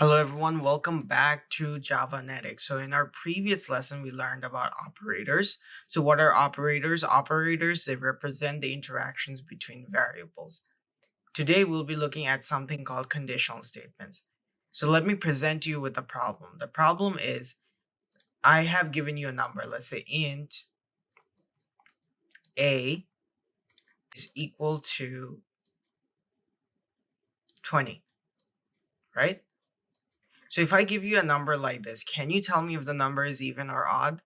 Hello everyone, welcome back to Javanetics. So in our previous lesson, we learned about operators. So what are operators? Operators, they represent the interactions between variables. Today, we'll be looking at something called conditional statements. So let me present you with a problem. The problem is I have given you a number. Let's say int a is equal to 20, right? So if I give you a number like this, can you tell me if the number is even or odd?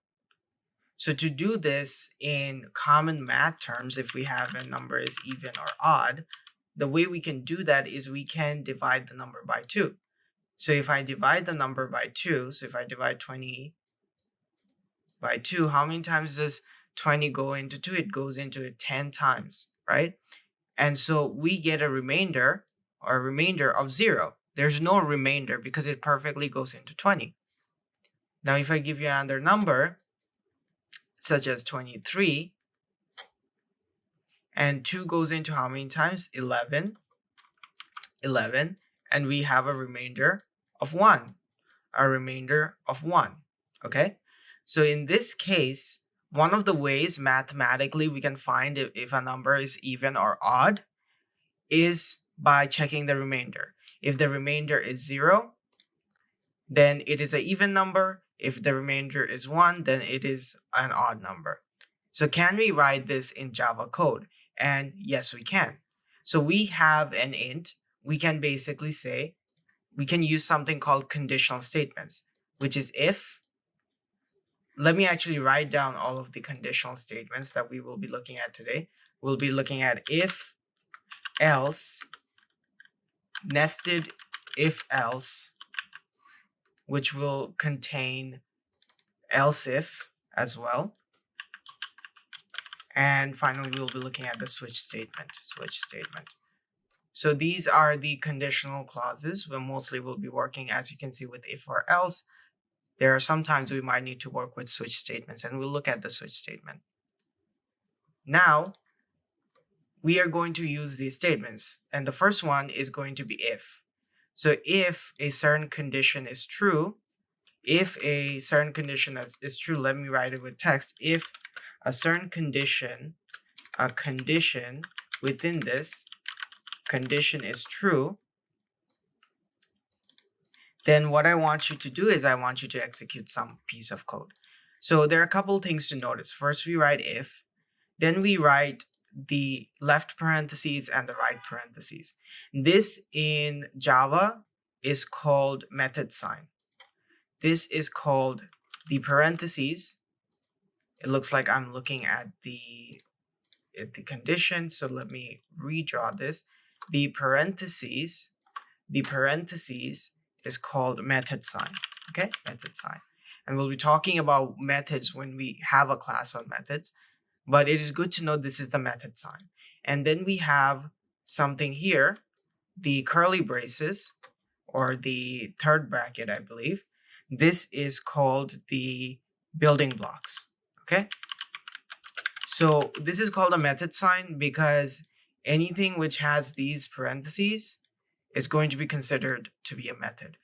So to do this in common math terms, if we have a number is even or odd, the way we can do that is we can divide the number by 2. So if I divide the number by 2, so if I divide 20 by 2, how many times does 20 go into 2? It goes into it 10 times, right? And so we get a remainder of 0. There's no remainder because it perfectly goes into 20. Now if I give you another number, such as 23, and 2 goes into how many times? 11, and we have a remainder of 1, okay? So in this case, one of the ways mathematically we can find if a number is even or odd is by checking the remainder. If the remainder is 0, then it is an even number. If the remainder is 1, then it is an odd number. So can we write this in Java code? And yes, we can. So we have an int. We can basically say, we can use something called conditional statements, which is if. Let me actually write down all of the conditional statements that we will be looking at today. We'll be looking at if, else, nested if else, which will contain else if as well. And finally, we'll be looking at the switch statement. So these are the conditional clauses. We mostly will be working, as you can see, with if or else. There are sometimes we might need to work with switch statements, and we'll look at the switch statement. Now, we are going to use these statements, and the first one is going to be if. So if a certain condition is true, let me write it with text. If a certain condition, a condition within this condition is true, then what I want you to do is I want you to execute some piece of code. So there are a couple things to notice. First, we write if, then we write the left parentheses and the right parentheses. This in Java is called method sign. This is called the parentheses. It looks like I'm looking at the condition. So let me redraw this. The parentheses is called method sign. Okay, method sign. And we'll be talking about methods when we have a class on methods. But it is good to know this is the method sign. And then we have something here, the curly braces, or the third bracket, I believe. This is called the building blocks. Okay. So this is called a method sign because anything which has these parentheses is going to be considered to be a method.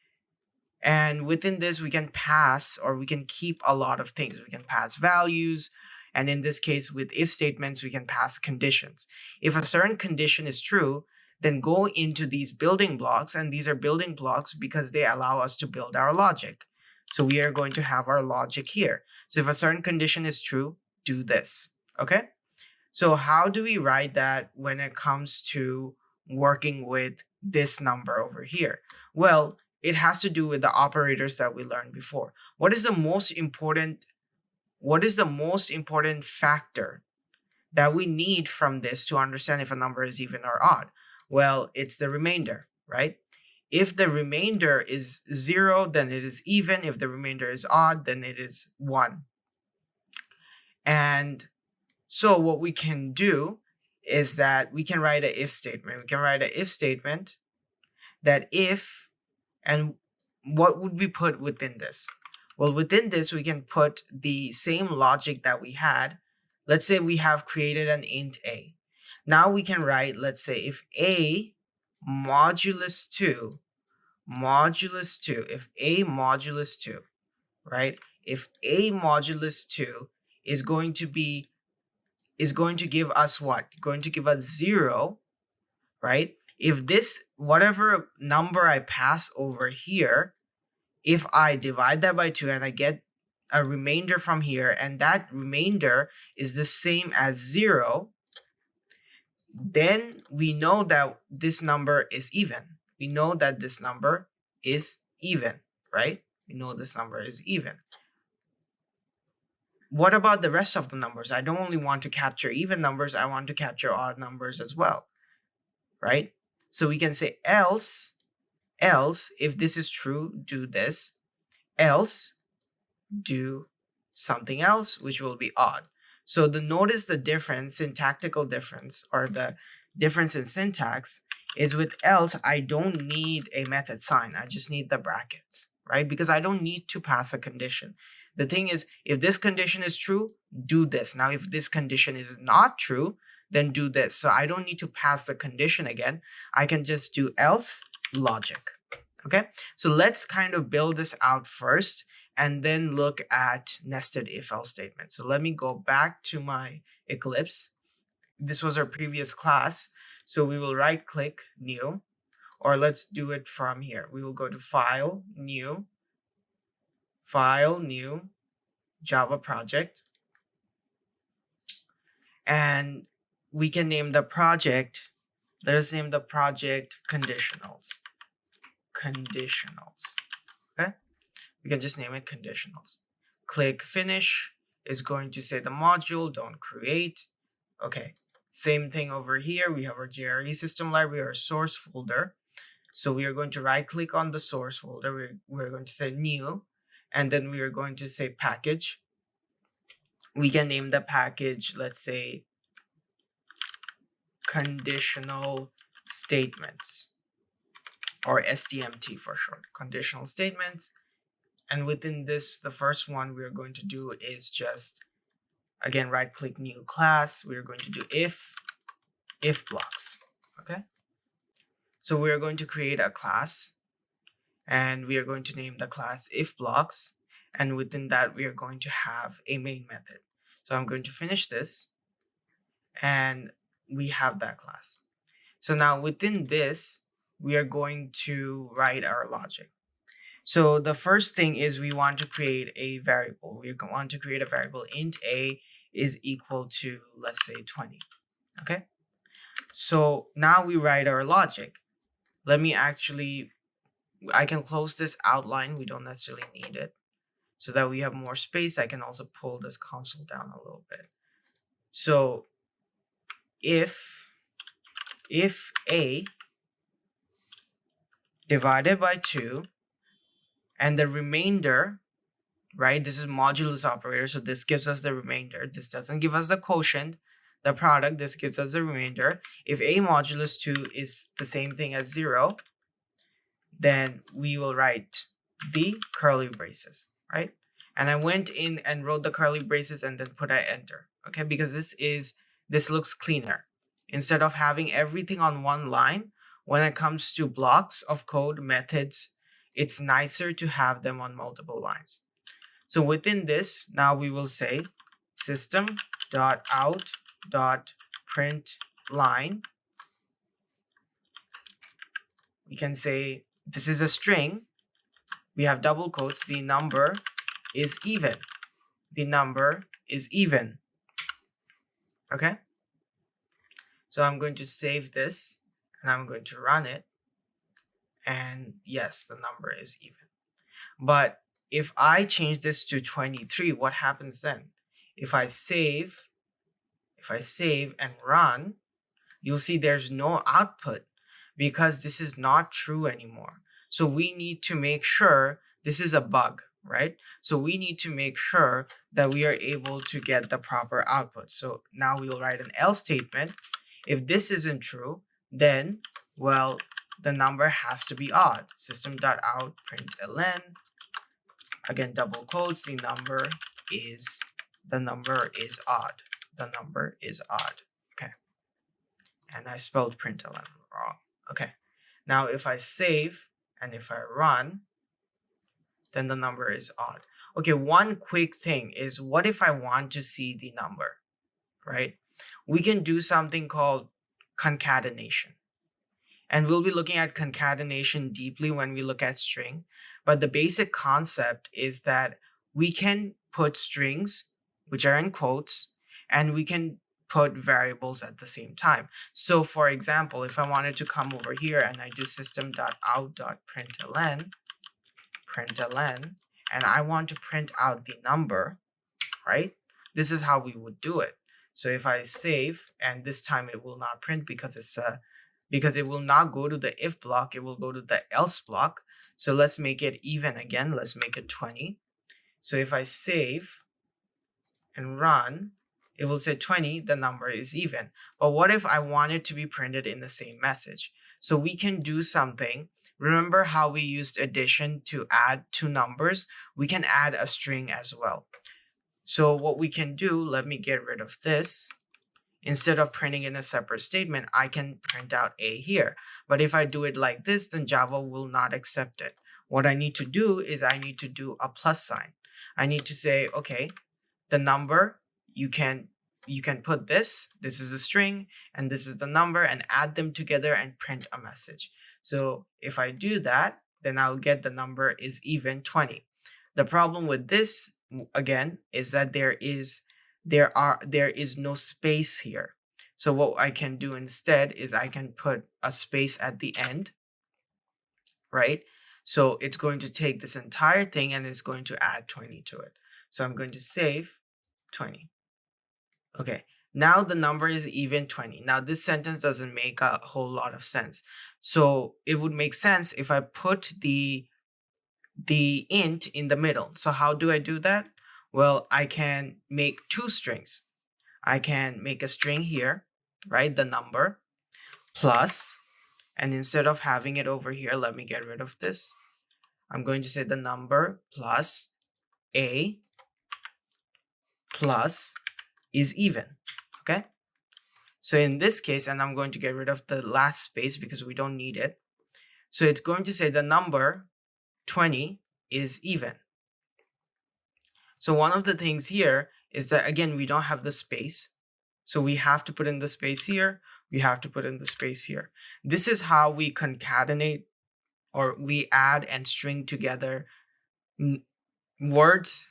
And within this, we can pass or we can keep a lot of things. We can pass values. And in this case, with if statements, we can pass conditions. If a certain condition is true, then go into these building blocks. And these are building blocks because they allow us to build our logic. So we are going to have our logic here. So if a certain condition is true, do this. Okay? So how do we write that when it comes to working with this number over here? Well, it has to do with the operators that we learned before. What is the most important factor that we need from this to understand if a number is even or odd? Well, it's the remainder, right? If the remainder is 0, then it is even. If the remainder is odd, then it is 1. And so what we can do is that we can write an if statement. We can write an if statement that if, and what would we put within this? Well, within this, we can put the same logic that we had. Let's say we have created an int a. Now we can write, let's say, if a modulus 2 modulus 2, if a modulus 2, right? If a modulus 2 is going to give us what? Going to give us 0, right? If this, whatever number I pass over here, if I divide that by 2 and I get a remainder from here, and that remainder is the same as 0, then we know that this number is even. We know that this number is even, right? We know this number is even. What about the rest of the numbers? I don't only want to capture even numbers, I want to capture odd numbers as well, right? So we can say else, if this is true, do this, else do something else, which will be odd. So notice the difference, syntactical difference, or the difference in syntax is with else, I don't need a method sign. I just need the brackets, right? Because I don't need to pass a condition. The thing is, if this condition is true, do this. Now, if this condition is not true, then do this. So I don't need to pass the condition again. I can just do else logic. Okay, so let's kind of build this out first and then look at nested if-else statements. So let me go back to my Eclipse. This was our previous class. So we will right click new, or let's do it from here. We will go to file, new, Java project. And we can name the project, let us name the project conditionals. Okay? We can just name it conditionals. Click finish is going to say the module, don't create. Okay, same thing over here. We have our JRE system library, our source folder. So we are going to right click on the source folder. We're going to say new, and then we are going to say package. We can name the package, let's say, conditional statements, or STMT for short, conditional statements. And within this, the first one we're going to do is just, again, right click new class. We're going to do if blocks. Okay, so we're going to create a class, and we are going to name the class if blocks, and within that we are going to have a main method. So I'm going to finish this, and we have that class. So now within this, we are going to write our logic. So the first thing is we want to create a variable. We want to create a variable int a is equal to, let's say, 20. Okay, so now we write our logic. Let me actually, I can close this outline. We don't necessarily need it. So that we have more space, I can also pull this console down a little bit. So if a divided by 2 and the remainder, right, this is modulus operator, so this gives us the remainder. This doesn't give us the quotient, the product. This gives us the remainder. If a modulus 2 is the same thing as 0, then we will write the curly braces, right? And I went in and wrote the curly braces and then put an enter, okay? Because this looks cleaner. Instead of having everything on one line, when it comes to blocks of code, methods, it's nicer to have them on multiple lines. So within this, now we will say system.out.println. We can say this is a string. We have double quotes. The number is even. The number is even. Okay? So I'm going to save this and I'm going to run it. And yes, the number is even. But if I change this to 23, what happens then? If I save and run, you'll see there's no output because this is not true anymore. So we need to make sure, this is a bug, right? So we need to make sure that we are able to get the proper output. So now we will write an else statement. If this isn't true, then, well, the number has to be odd. System.out.println, again, double quotes, the number is odd. The number is odd. Okay. And I spelled println wrong. Okay. Now if I save and if I run, then the number is odd. Okay, one quick thing is, what if I want to see the number, right? We can do something called concatenation. And we'll be looking at concatenation deeply when we look at string. But the basic concept is that we can put strings, which are in quotes, and we can put variables at the same time. So for example, if I wanted to come over here and I do system.out.println, and I want to print out the number, right? This is how we would do it. So if I save, and this time it will not print because because it will not go to the if block, it will go to the else block. So let's make it even again. Let's make it 20. So if I save and run, it will say 20, the number is even. But what if I want it to be printed in the same message? So we can do something. Remember how we used addition to add two numbers? We can add a string as well. So what we can do, let me get rid of this. Instead of printing in a separate statement, I can print out A here. But if I do it like this, then Java will not accept it. What I need to do is I need to do a plus sign. I need to say, okay, the number, you can put this is a string, and this is the number, and add them together and print a message. So if I do that, then I'll get the number is even 20. The problem with this, again, is that there is no space here. So what I can do instead is I can put a space at the end, right? So it's going to take this entire thing and it's going to add 20 to it. So I'm going to save 20. Okay, now the number is even 20. Now this sentence doesn't make a whole lot of sense. So it would make sense if I put the int in the middle. So how do I do that? Well, I can make two strings. I can make a string here, right? The number plus, and instead of having it over here, let me get rid of this. I'm going to say the number plus A plus is even, okay? So in this case, and I'm going to get rid of the last space because we don't need it. So it's going to say the number 20 is even. So one of the things here is that, again, we don't have the space. So we have to put in the space here. We have to put in the space here. This is how we concatenate, or we add and string together words.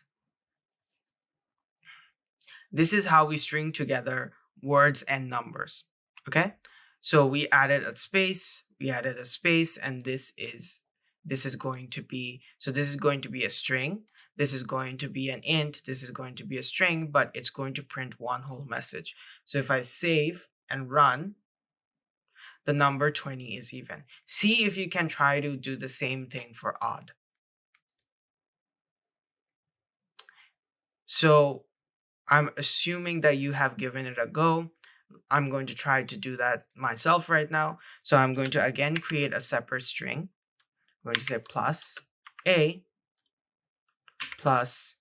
This is how we string together words and numbers. Okay? So we added a space, and this is going to be, so this is going to be a string. This is going to be an int, this is going to be a string, but it's going to print one whole message. So if I save and run, the number 20 is even. See if you can try to do the same thing for odd. So I'm assuming that you have given it a go. I'm going to try to do that myself right now. So I'm going to again create a separate string. I'm going to say plus A plus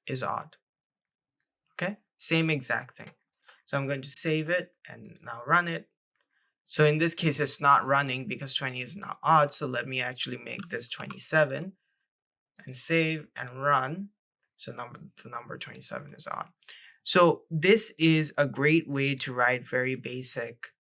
is odd. Okay, same exact thing. So I'm going to save it and now run it. So in this case, it's not running because 20 is not odd. So let me actually make this 27 and save and run. So the number 27 is odd. So this is a great way to write very basic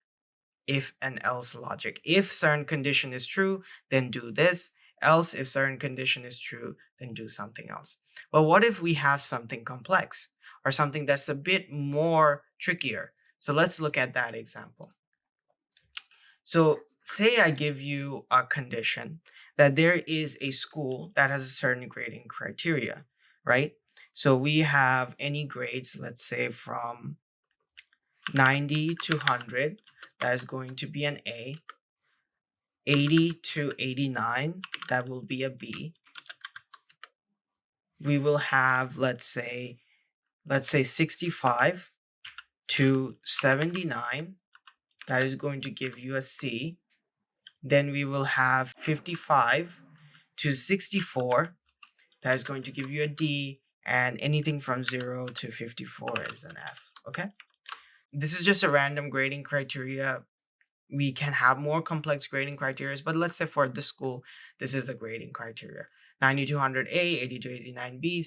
if and else logic. If certain condition is true, then do this. Else, if certain condition is true, then do something else. But what if we have something complex or something that's a bit more trickier? So let's look at that example. So say I give you a condition that there is a school that has a certain grading criteria, right? So we have any grades, let's say from 90 to 100, that is going to be an A. 80 to 89, that will be a B. We will have, let's say 65 to 79, that is going to give you a C. Then we will have 55 to 64, that is going to give you a D, and anything from 0 to 54 is an F, okay? This is just a random grading criteria. we can have more complex grading criteria, but let's say for the school, this is the grading criteria: 90 to 100 A, 80 to 89 B,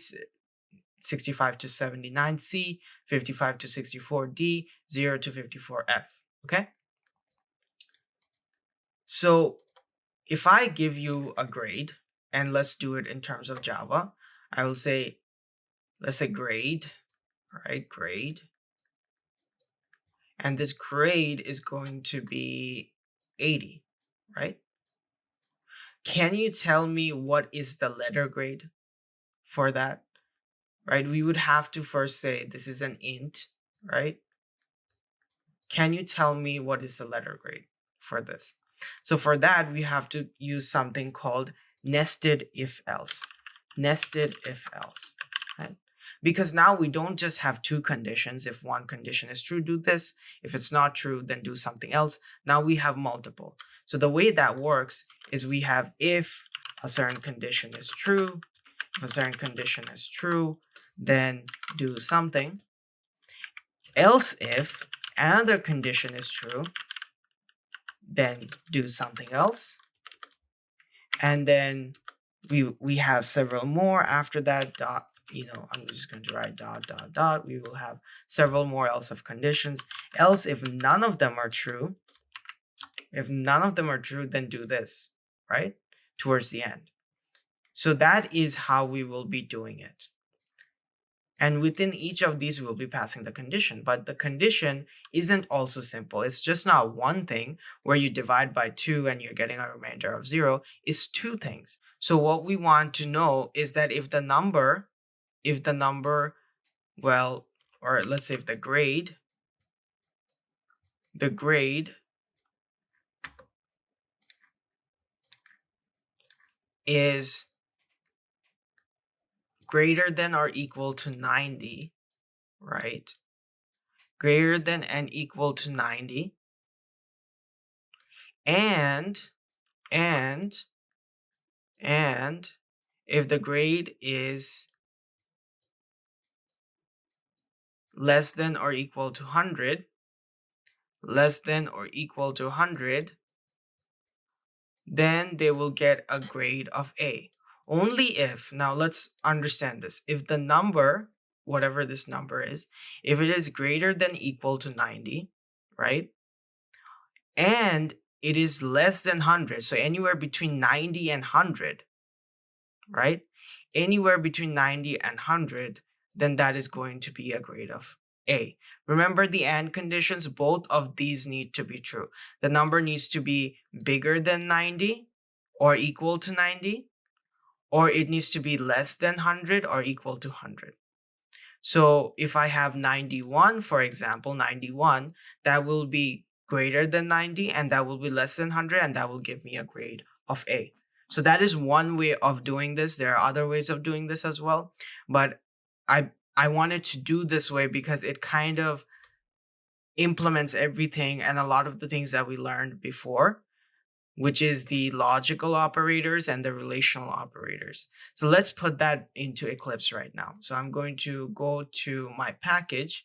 65 to 79 C, 55 to 64 D, 0 to 54 F. Okay, so if I give you a grade, and let's do it in terms of Java, I will say, let's say grade, right? Grade. And this grade is going to be 80, right? Can you tell me what is the letter grade for that, right? We would have to first say this is an int, right? Can you tell me what is the letter grade for this? So for that, we have to use something called nested if else. Nested if else, right? Because now we don't just have two conditions. If one condition is true, do this. If it's not true, then do something else. Now we have multiple. So the way that works is we have if a certain condition is true, if a certain condition is true, then do something. Else if another condition is true, then do something else. And then we have several more after that. Dot, I'm just going to write dot dot dot. We will have several more else if conditions. Else if none of them are true, then do this, right? Towards the end. So that is how we will be doing it. And within each of these, we'll be passing the condition. But the condition isn't also simple. It's just not one thing where you divide by 2 and you're getting a remainder of 0. It's two things. So what we want to know is that if the number, well, or let's say if the grade is greater than or equal to 90, right? Greater than and equal to 90. And if the grade is less than or equal to 100, then they will get a grade of A. Only if, now let's understand this, if the number, whatever this number is, if it is greater than equal to 90, right? And it is less than 100, so anywhere between 90 and 100, right? Anywhere between 90 and 100, then that is going to be a grade of A. Remember the AND conditions, both of these need to be true. The number needs to be bigger than 90 or equal to 90, or it needs to be less than 100 or equal to 100. So if I have 91, for example, 91, that will be greater than 90 and that will be less than 100, and that will give me a grade of A. So that is one way of doing this. There are other ways of doing this as well, but I wanted to do this way because it kind of implements everything and a lot of the things that we learned before, which is the logical operators and the relational operators. So let's put that into Eclipse right now. So I'm going to go to my package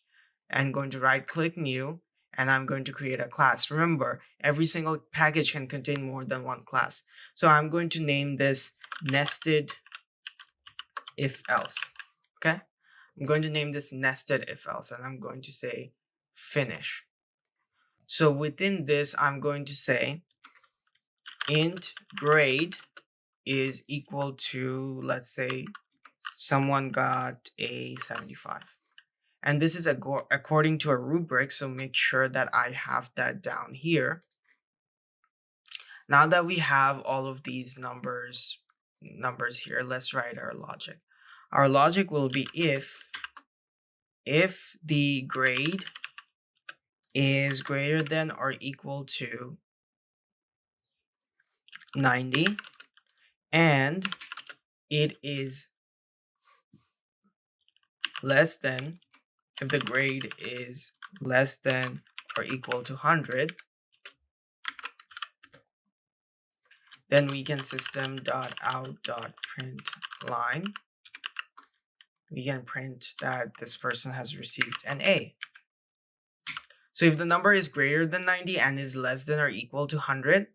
and going to right click new, and I'm going to create a class. Remember, every single package can contain more than one class. So I'm going to name this nested if else. Okay, I'm going to name this nested if else, and I'm going to say finish. So within this, I'm going to say int grade is equal to, let's say someone got a 75. And this is according to a rubric, so make sure that I have that down here. Now that we have all of these numbers here, let's write our logic. Our logic will be if the grade is greater than or equal to 90 and it is less than, if the grade is less than or equal to 100, then we can system.out.println. We can print that this person has received an A. So if the number is greater than 90 and is less than or equal to 100,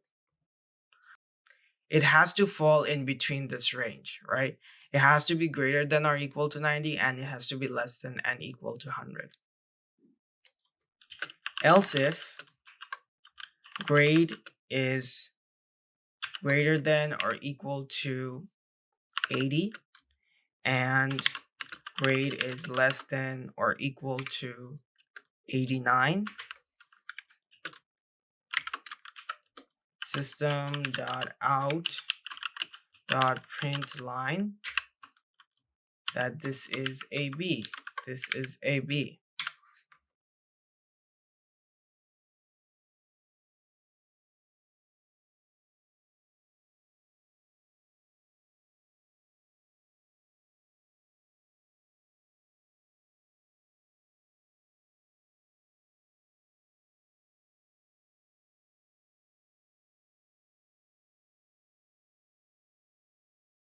it has to fall in between this range, right? It has to be greater than or equal to 90 and it has to be less than and equal to 100. Else if grade is greater than or equal to 80 and grade is less than or equal to 89, system.out.println that this is AB. This is AB.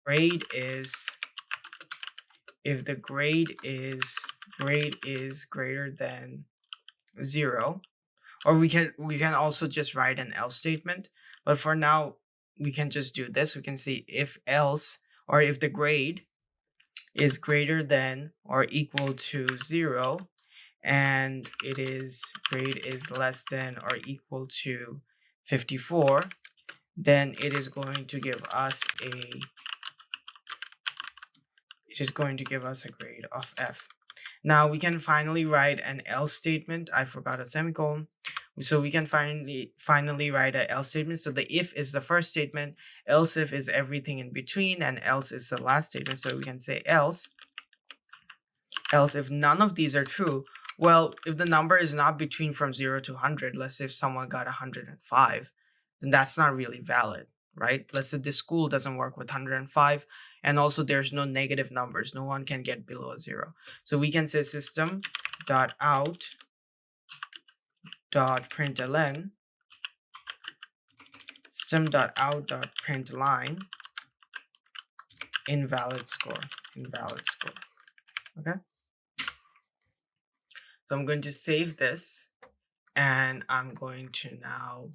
Grade is, if the grade is greater than 0, or we can also just write an else statement, but for now we can just do this. We can see if else, or if the grade is greater than or equal to 0 and grade is less than or equal to 54, then it is going to give us a grade of F. Now we can finally write an else statement. I forgot a semicolon. So we can finally write an else statement. So the if is the first statement, else if is everything in between, and else is the last statement. So we can say else if none of these are true. Well, if the number is not between from 0 to 100, let's say if someone got 105, then that's not really valid, right? Let's say this school doesn't work with 105, and also there's no negative numbers. No one can get below a 0. So we can say system.out.println invalid score. Okay, so I'm going to save this and I'm going to now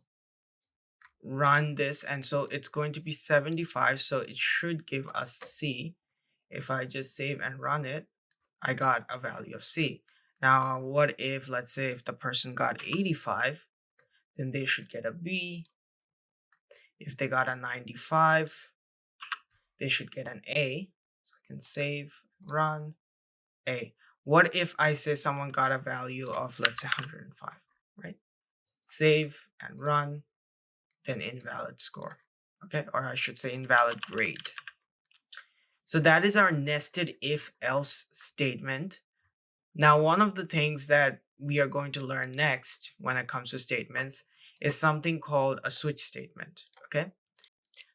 run this, and so it's going to be 75, so it should give us C. If I just save and run it, I got a value of C. Now what if, let's say if the person got 85, then they should get a B. If they got a 95, they should get an A. So I can save, run, A. What if I say someone got a value of, let's say 105, right? Save and run, then invalid score, okay? Or I should say invalid grade. So that is our nested if-else statement. Now, one of the things that we are going to learn next when it comes to statements is something called a switch statement, okay?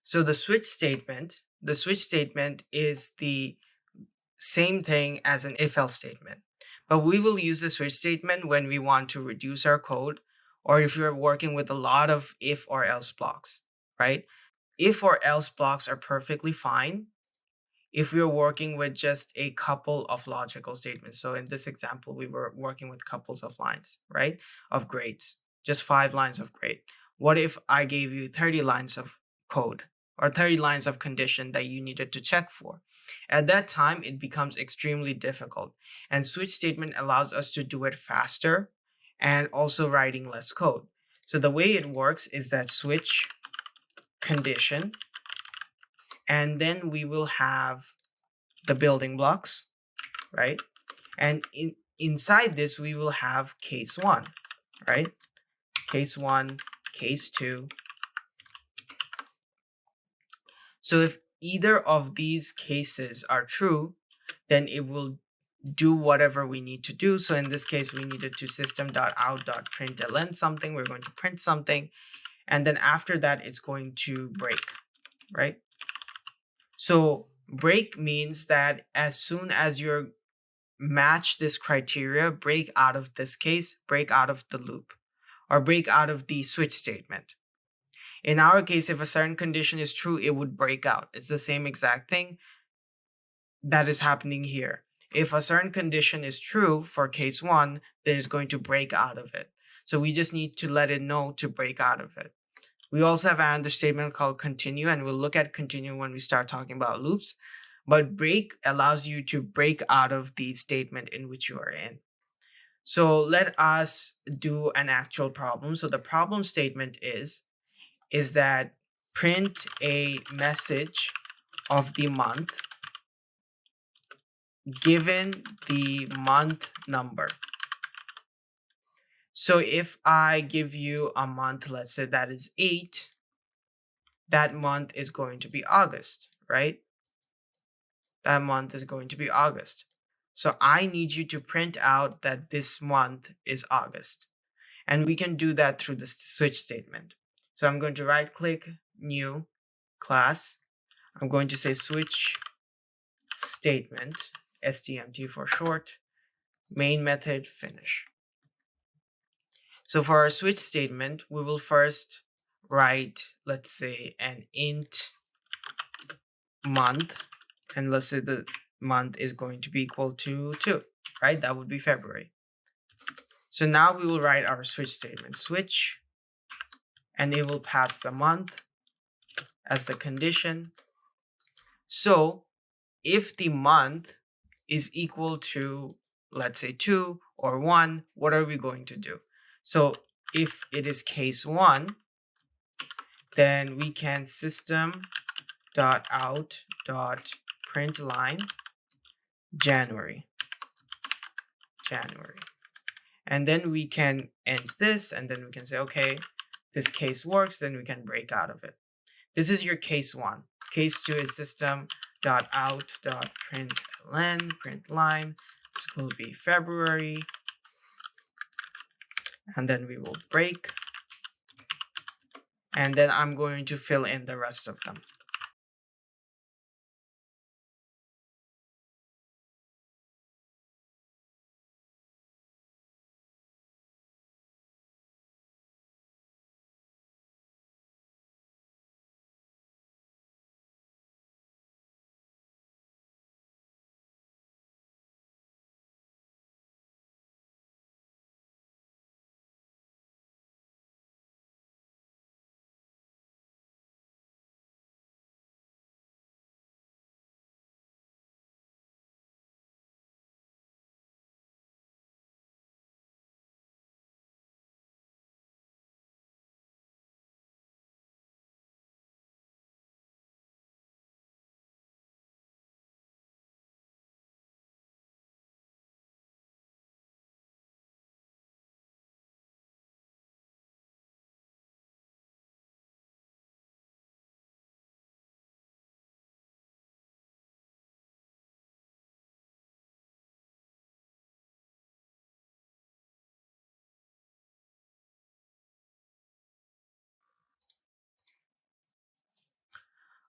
So the switch statement is the same thing as an if-else statement, but we will use the switch statement when we want to reduce our code, or if you're working with a lot of if or else blocks, right? If or else blocks are perfectly fine if we're working with just a couple of logical statements. So in this example, we were working with couples of lines, right? Of grades, just 5 lines of grade. What if I gave you 30 lines of code or 30 lines of condition that you needed to check for? At that time, it becomes extremely difficult. And switch statement allows us to do it faster and also writing less code. So the way it works is that switch condition, and then we will have the building blocks, right? And inside this, we will have case 1, right? Case 1, case 2. So if either of these cases are true, then it will do whatever we need to do. So in this case, we needed to system.out.println something. We're going to print something. And then after that, it's going to break, right? So break means that as soon as you match this criteria, break out of this case, break out of the loop, or break out of the switch statement. In our case, if a certain condition is true, it would break out. It's the same exact thing that is happening here. If a certain condition is true for case 1, then it's going to break out of it. So we just need to let it know to break out of it. We also have another statement called continue, and we'll look at continue when we start talking about loops. But break allows you to break out of the statement in which you are in. So let us do an actual problem. So the problem statement is that print a message of the month given the month number. So if I give you a month, let's say that is 8, that month is going to be August, right? That month is going to be August. So I need you to print out that this month is August. And we can do that through the switch statement. So I'm going to right click, new class. I'm going to say switch statement, STMT for short, main method, finish. So for our switch statement, we will first write, let's say, an int month, and let's say the month is going to be equal to 2, right? That would be February. So now we will write our switch statement, switch, and it will pass the month as the condition. So if the month is equal to, let's say, 2 or 1, what are we going to do? So if it is case 1, then we can system.out.println January. And then we can end this, and then we can say, okay, this case works, then we can break out of it. This is your case 1. Case 2 is system.out.println. This will be February, and then we will break, and then I'm going to fill in the rest of them.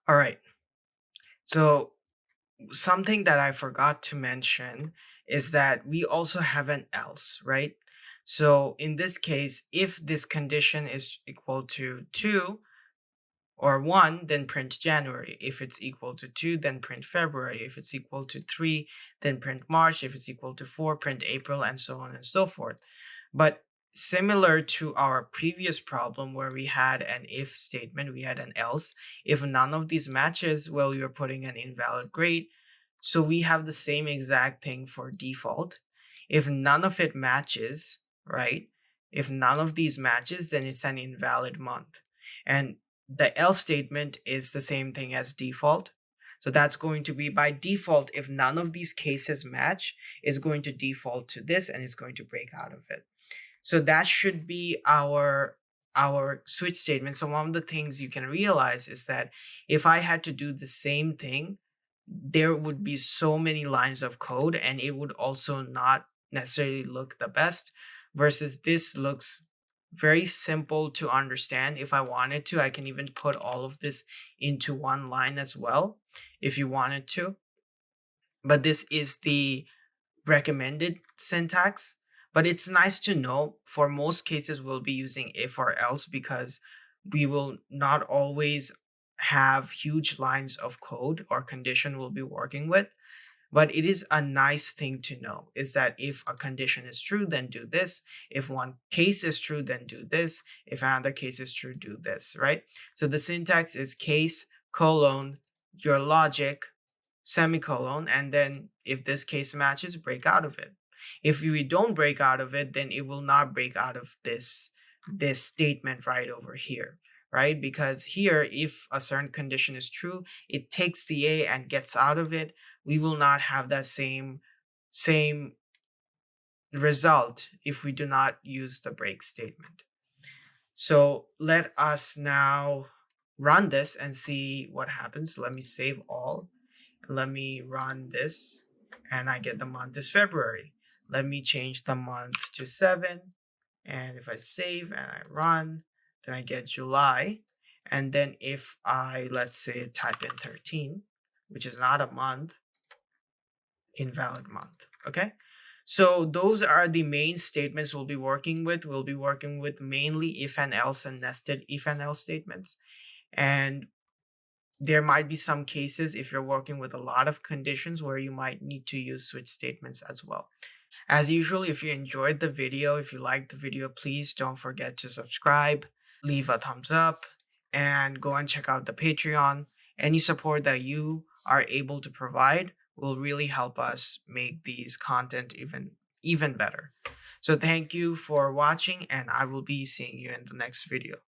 All right. So something that I forgot to mention is that we also have an else, right? So in this case, if this condition is equal to 2 or 1, then print January. If it's equal to 2, then print February. If it's equal to 3, then print March. If it's equal to 4, print April, and so on and so forth. But similar to our previous problem where we had an if statement, we had an else. If none of these matches, well, you're putting an invalid grade. So we have the same exact thing for default. If none of it matches, right? If none of these matches, then it's an invalid month. And the else statement is the same thing as default. So that's going to be by default, if none of these cases match, is going to default to this and it's going to break out of it. So that should be our switch statement. So one of the things you can realize is that if I had to do the same thing, there would be so many lines of code and it would also not necessarily look the best, versus this looks very simple to understand. If I wanted to, I can even put all of this into one line as well if you wanted to. But this is the recommended syntax. But it's nice to know for most cases we'll be using if or else, because we will not always have huge lines of code or condition we'll be working with. But it is a nice thing to know is that if a condition is true, then do this. If one case is true, then do this. If another case is true, do this, right? So the syntax is case colon your logic semicolon, and then if this case matches, break out of it. If we don't break out of it, then it will not break out of this statement right over here, right? Because here, if a certain condition is true, it takes the A and gets out of it. We will not have that same result if we do not use the break statement. So let us now run this and see what happens. Let me save all. Let me run this, and I get the month is February. Let me change the month to 7, and if I save and I run, then I get July. And then if I, let's say, type in 13, which is not a month, invalid month. Okay, so those are the main statements we'll be working with. We'll be working with mainly if and else and nested if and else statements. And there might be some cases if you're working with a lot of conditions where you might need to use switch statements as well. As usual, if you enjoyed the video, if you liked the video, please don't forget to subscribe, leave a thumbs up, and go and check out the Patreon. Any support that you are able to provide will really help us make these content even better. So thank you for watching, and I will be seeing you in the next video.